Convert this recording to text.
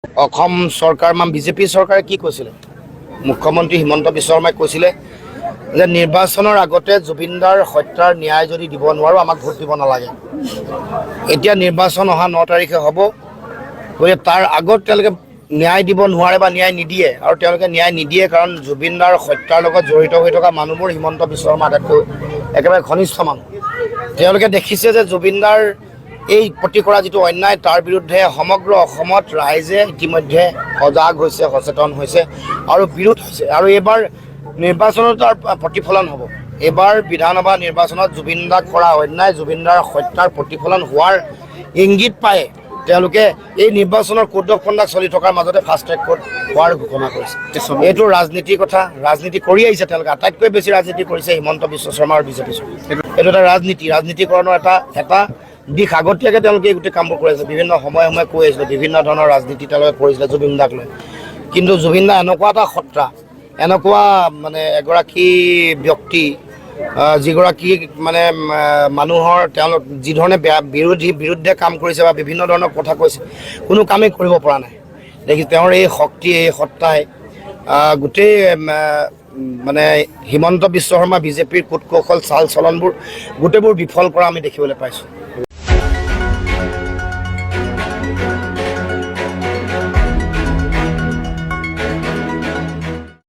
অসম চৰকাৰ বিজেপি চৰকাৰে কি কৈছিলে? মুখ্যমন্ত্ৰী হিমন্ত বিশ্ব শৰ্মাই কৈছিলে যে নিৰ্বাচনৰ আগতে জুবিনদাৰ হত্যাৰ ন্যায় যদি দিব নোৱাৰোঁ আমাক ভোট দিব নালাগে। এতিয়া নিৰ্বাচন অহা 9 তাৰিখে হ'ব, গতিকে তাৰ আগত তেওঁলোকে ন্যায় দিব নোৱাৰে বা ন্যায় নিদিয়ে, আৰু তেওঁলোকে ন্যায় নিদিয়ে কাৰণ জুবিনদাৰ হত্যাৰ লগত জড়িত হৈ থকা মানুহবোৰ হিমন্ত বিশ্ব শৰ্মা আটাইতকৈ একেবাৰে ঘনিষ্ঠ মানুহ। তেওঁলোকে দেখিছে যে জুবিনদাৰ এই প্ৰতি কৰা যিটো অন্যায় তাৰ বিৰুদ্ধে সমগ্ৰ অসমত ৰাইজে ইতিমধ্যে সজাগ হৈছে, সচেতন হৈছে আৰু বিৰোধ হৈছে, আৰু এইবাৰ নিৰ্বাচনত তাৰ প্ৰতিফলন হ'ব। এইবাৰ বিধানসভা নিৰ্বাচনত জুবিনদাক কৰা অন্যায়, জুবিনদাৰ হত্যাৰ প্ৰতিফলন হোৱাৰ ইংগিত পায় তেওঁলোকে এই নিৰ্বাচনৰ কোড অফ কণ্ডাক্ট চলি থকাৰ মাজতে ফাষ্ট ট্ৰেক কোৰ্ট হোৱাৰ ঘোষণা কৰিছে। এইটো ৰাজনীতিৰ কথা, ৰাজনীতি কৰি আহিছে তেওঁলোকে। আটাইতকৈ বেছি ৰাজনীতি কৰিছে হিমন্ত বিশ্ব শৰ্মা আৰু বিজেপি চৰকাৰ। এইটো এটা ৰাজনীতিকৰণৰ এটা দিশ আগতীয়াকৈ তেওঁলোকে এই গোটেই কামবোৰ কৰি আছে। বিভিন্ন সময়ে কৈ আছিলে, বিভিন্ন ধৰণৰ ৰাজনীতি তেওঁলোকে কৰিছিলে জুবিনদাক লৈ। কিন্তু জুবিনদা এনেকুৱা এটা সত্তা, এনেকুৱা মানে এগৰাকী ব্যক্তি, যিগৰাকী মানে মানুহৰ তেওঁলোক যিধৰণে বিৰুদ্ধে কাম কৰিছে বা বিভিন্ন ধৰণৰ কথা কৈছে, কোনো কামেই কৰিব পৰা নাই। দেখি তেওঁৰ এই শক্তি, এই সত্তাই গোটেই মানে হিমন্ত বিশ্ব শৰ্মা বিজেপিৰ কূট কৌশল চাল চলনবোৰ গোটেইবোৰ বিফল কৰা আমি দেখিবলৈ পাইছোঁ।